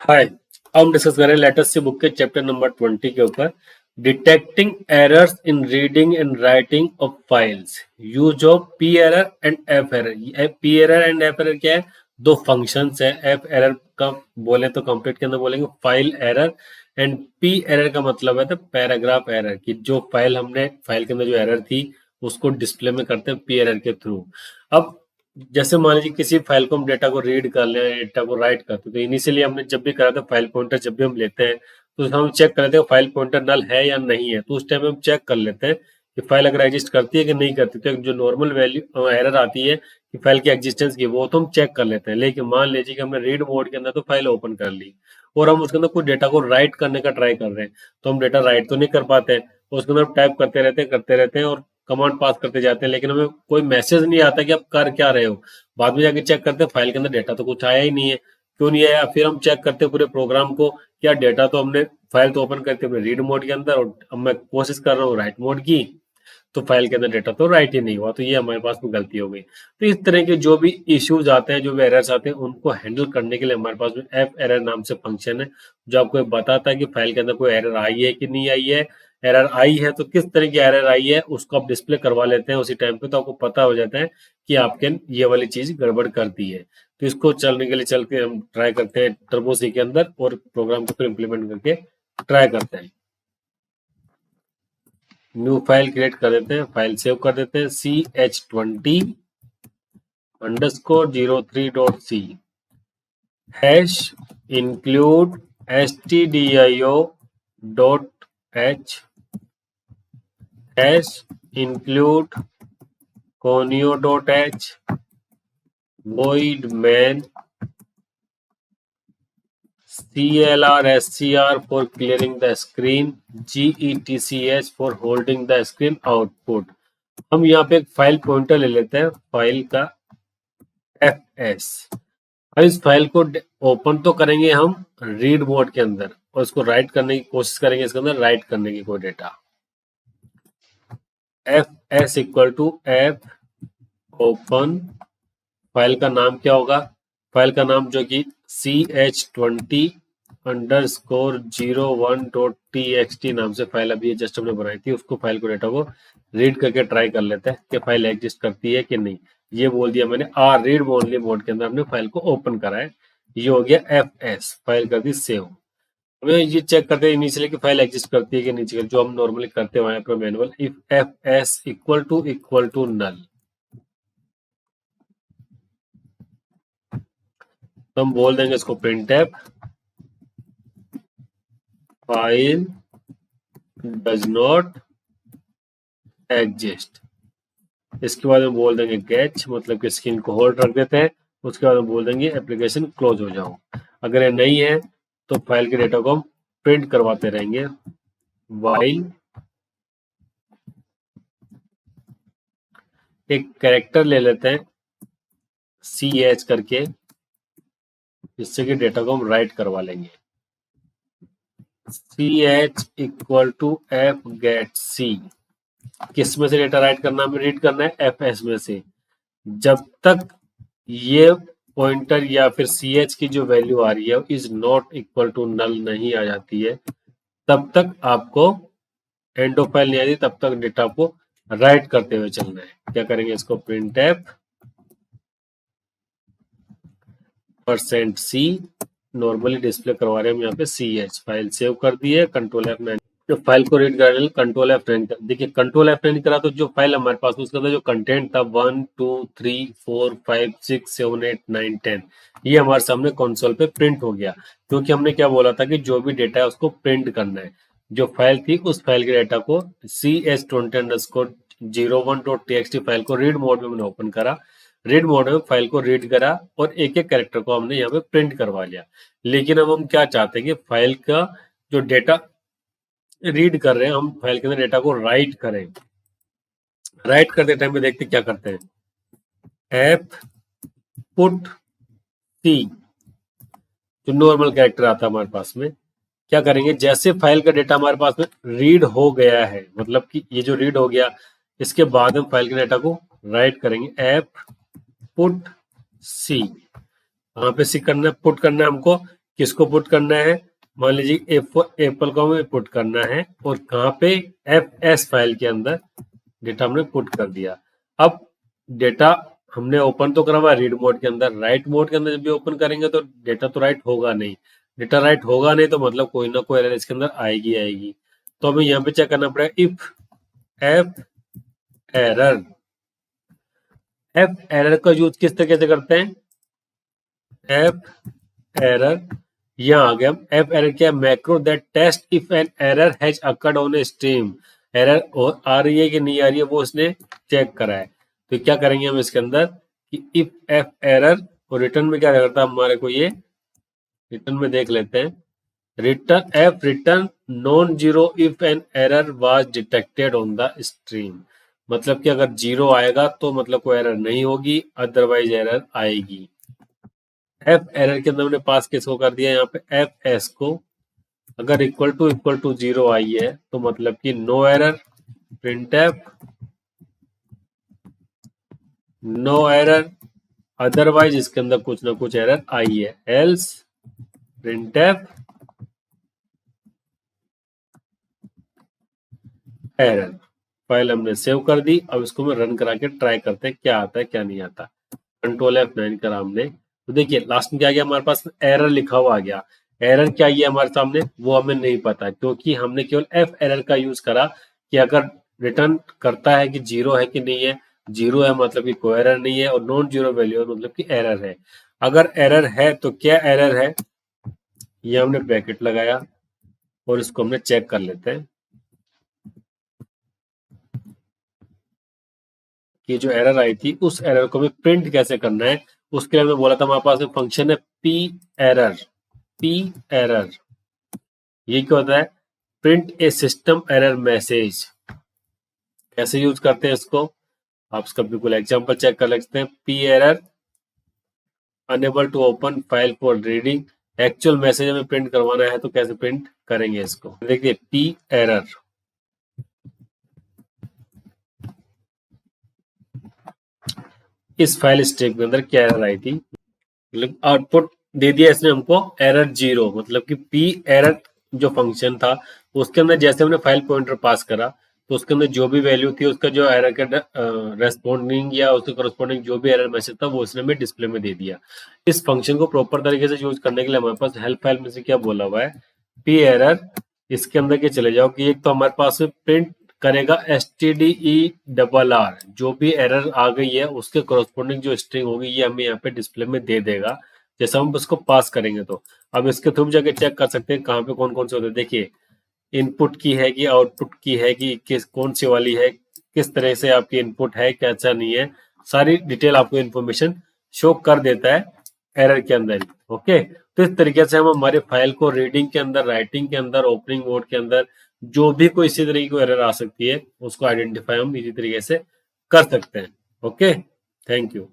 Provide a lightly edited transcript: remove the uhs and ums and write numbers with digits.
हाय। अब हम डिस्कस करें लेटेस्ट सी बुक के चैप्टर नंबर 20 के ऊपर detecting errors in reading and writing of files, use of P error and F error. P error and F error क्या है? दो फंक्शंस है। एफ एरर का बोले तो कंप्लीट के अंदर बोलेंगे file error, and P error का मतलब है तो पैराग्राफ एरर की जो फाइल के अंदर जो एरर थी उसको डिस्प्ले में करते हैं पी एरर के थ्रू। अब जैसे मान लीजिए किसी फाइल को हम डेटा को रीड कर ले, डेटा को राइट करते तो इनिशियली हमने जब भी करा था फाइल पॉइंटर जब भी हम लेते हैं तो हम चेक कर लेते हैं फाइल पॉइंटर नल है या नहीं है। तो उस टाइम हम चेक कर लेते हैं कि फाइल अगर एग्जिस्ट करती है कि नहीं करती। तो एक जो नॉर्मल वैल्यू एरर आती है कि फाइल की एग्जिस्टेंस की, वो तो हम चेक कर लेते हैं। लेकिन मान लीजिए कि हमने रीड मोड के अंदर तो फाइल ओपन कर ली और हम उसके अंदर कुछ डेटा को राइट करने का ट्राई कर रहे हैं, तो हम डेटा राइट तो नहीं कर पाते हैं। उसके अंदर टाइप करते रहते हैं और कमांड पास करते जाते हैं, लेकिन हमें कोई मैसेज नहीं आता कि आप कर क्या रहे हो। बाद में जाके चेक करते हैं फाइल के अंदर डेटा तो कुछ आया ही नहीं है। क्यों नहीं आया? फिर हम चेक करते हैं पूरे प्रोग्राम को, क्या डेटा तो हमने फाइल तो ओपन करते अपने रीड मोड के अंदर और अब मैं कोशिश कर रहा हूँ राइट मोड की, तो फाइल के अंदर डेटा तो राइट ही नहीं हुआ। तो ये हमारे पास में गलती हो गई। तो इस तरह के जो भी इश्यूज आते हैं, जो भी एरर्स आते हैं, उनको हैंडल करने के लिए हमारे पास में एफ एरर नाम से फंक्शन है जो आपको बताता है कि फाइल के अंदर कोई एरर आई है कि नहीं आई है। एरर आई है तो किस तरह की एरर आई है उसको आप डिस्प्ले करवा लेते हैं उसी टाइम पे, तो आपको पता हो जाता है कि आपके ये वाली चीज गड़बड़ कर दी है। तो इसको चलने के लिए चल के हम ट्राई करते हैं टर्बो सी के अंदर और प्रोग्राम को फिर इम्प्लीमेंट करके ट्राई करते हैं। न्यू फाइल क्रिएट कर देते हैं, फाइल सेव कर देते हैं ch20_03.c hash include stdio.h hash include conio.h void main clr for clearing the screen getch for holding the screen output। हम यहाँ पे एक फाइल पॉइंटर ले लेते हैं फाइल का fs। अब इस फाइल को ओपन तो करेंगे हम रीड मोड के अंदर और इसको राइट करने की कोशिश करेंगे, इसके अंदर राइट करने की कोई data. fs equal to F open, file का नाम क्या होगा? फाइल का नाम जो कि ch20_01.txt नाम से फाइल अभी जस्ट हमने बनाई थी, उसको फाइल को डेटा को रीड करके ट्राई कर लेते हैं कि फाइल एग्जिस्ट करती है कि नहीं। ये बोल दिया मैंने रीड ओनली मोड के अंदर हमने फाइल को ओपन करा है। ये हो गया fs, फाइल कर दी सेव। हमें ये चेक करते हैं इनिशियली कि फाइल एग्जिस्ट करती है कि नहीं, जो हम नॉर्मली करते हैं वहां पर manual if fs equal to null, तो हम बोल देंगे इसको printf file does not exist. इसके बाद हम बोल देंगे गेच, मतलब कि स्क्रीन को होल्ड रख देते हैं। उसके बाद हम बोल देंगे एप्लीकेशन क्लोज हो जाओ। अगर ये नहीं है तो फाइल के डेटा को हम प्रिंट करवाते रहेंगे वाइल एक कैरेक्टर ले लेते हैं ch करके, जिससे कि डेटा को हम राइट करवा लेंगे। ch equal to F get C, किस में से डेटा राइट करना हमें? रीड करना है fs में से। जब तक ये पॉइंटर या फिर ch की जो वैल्यू आ रही है is not equal to null नहीं आ जाती है, तब तक आपको एंड ऑफ फाइल नहीं आती, तब तक डेटा को राइट करते हुए चलना है। क्या करेंगे? इसको printf %c, नॉर्मली डिस्प्ले करवा रहे हैं हम यहाँ पे ch। फाइल सेव कर दी है, कंट्रोल F9, जो फाइल को रीड कर कंट्रोल F9 कर। देखिए कंट्रोल F9 करा तो जो फाइल हमारे पास उसके अंदर जो कंटेंट था 1 2 3 4 5 6 7 8 9 10 ये हमारे सामने कंसोल पे प्रिंट हो गया, क्योंकि हमने क्या बोला था कि जो भी डेटा है उसको प्रिंट करना है। जो फाइल थी उस फाइल के डेटा को ch20_01.txt फाइल को रीड मोड में मैंने ओपन करा, रीड मोड में फाइल को रीड करा और एक एक कैरेक्टर को हमने यहाँ पे प्रिंट करवा लिया। लेकिन अब हम क्या चाहते हैं कि फाइल का जो डेटा रीड कर रहे हैं हम फाइल के अंदर डेटा को राइट करें। राइट करते टाइम पे देखते क्या करते हैं, एफ पुट सी, जो नॉर्मल कैरेक्टर आता है हमारे पास में। क्या करेंगे? जैसे फाइल का डेटा हमारे पास में रीड हो गया है, मतलब कि ये जो रीड हो गया, इसके बाद हम फाइल के डेटा को राइट करेंगे। एफ पुट सी, वहां पे सी करना है, पुट करना है हमको किसको पुट करना है, मान लीजिए एप्पल को हमें पुट करना है और कहाँ पे, एस फाइल के अंदर डेटा हमने पुट कर दिया। अब डेटा हमने ओपन तो करा हुआ रीड मोड के अंदर, राइट मोड के अंदर जब भी ओपन करेंगे तो डेटा तो राइट होगा नहीं, डेटा राइट होगा नहीं तो मतलब कोई ना कोई एरर इसके अंदर आएगी। तो हमें यहाँ पे चेक करना पड़ेगा, if F error, F error का यूज किस तरीके से करते हैं, एफ एरर, यहाँ आ गया। एफ एरर क्या है, macro that test if an error has occurred on a stream, error आ रही है कि नहीं आ रही है वो उसने चेक करा है। तो क्या करेंगे हम इसके अंदर कि इफ एफ एरर, और रिटर्न में क्या करता है हमारे को, ये रिटर्न में देख लेते हैं, return F return non zero if an error was detected on the stream, मतलब कि अगर जीरो आएगा तो मतलब कोई एरर नहीं होगी, अदरवाइज एरर आएगी। एफ एरर के अंदर हमने पास किसको कर दिया यहाँ पे, एफ एस को, अगर इक्वल टू जीरो आई है तो मतलब कि no error, printf no error, otherwise इसके अंदर कुछ ना कुछ एरर आई है, else printf error. File हमने सेव कर दी, अब इसको मैं रन करा के ट्राई करते हैं क्या आता है क्या नहीं आता। कंट्रोल F9 करा हमने, तो देखिए लास्ट में क्या गया हमारे पास, एरर लिखा हुआ आ गया। एरर क्या है हमारे सामने वो हमें नहीं पता, क्योंकि हमने केवल एफ एरर का यूज करा कि अगर रिटर्न करता है कि जीरो है कि नहीं है, जीरो है मतलब कि कोई एरर नहीं है, और नॉन जीरो वैल्यू है मतलब कि एरर है। अगर एरर है तो क्या एरर है, ये हमने ब्रैकेट लगाया और इसको हमने चेक कर लेते हैं कि जो एरर आई थी उस एरर को हमें प्रिंट कैसे करना है। उसके लिए हमने बोला था हमारे पास में फंक्शन है पी एरर, पी एरर ये क्या होता है, प्रिंट ए सिस्टम एरर मैसेज। कैसे यूज करते हैं इसको, आप इसका बिल्कुल एग्जांपल चेक कर सकते हैं, perror unable to open file for reading, actual message हमें प्रिंट करवाना है तो कैसे प्रिंट करेंगे इसको, देखिए पी एरर, इस फाइल स्ट्रीम के अंदर क्या एरर आई थी, मतलब आउटपुट दे दिया इसने हमको एरर जीरो, मतलब कि पी एरर जो फंक्शन था उसके अंदर जैसे हमने फाइल पॉइंटर पास करा तो उसके अंदर जो भी वैल्यू थी उसका जो एरर का रेस्पॉन्डिंग या उसके करस्पॉन्डिंग जो भी एरर मैसेज था वो उसने हमें डिस्प्ले में दे दिया। इस फंक्शन को प्रॉपर तरीके से यूज करने के लिए हमारे पास हेल्प फाइल में से क्या बोला हुआ है, पी एरर, इसके अंदर के चले जाओ कि एक तो हमारे पास प्रिंट करेगा stderr, जो भी एरर आ गई है उसके करस्पॉन्डिंग जो स्ट्रिंग होगी ये हमें यहाँ पे डिस्प्ले में दे देगा जैसा हम उसको पास करेंगे। तो अब इसके थ्रू जाके चेक कर सकते हैं कहाँ पे कौन कौन से होते हैं, देखिए इनपुट की है कि आउटपुट की है कि किस कौन सी वाली है, किस तरह से आपकी इनपुट है कैसा नहीं है, सारी डिटेल आपको इन्फॉर्मेशन शो कर देता है एरर के अंदर ही। ओके, तो इस तरीके से हम हमारे फाइल को रीडिंग के अंदर, राइटिंग के अंदर, ओपनिंग मोड के अंदर जो भी कोई इसी तरीके की एरर आ सकती है उसको आइडेंटिफाई हम इसी तरीके से कर सकते हैं। Okay, thank you.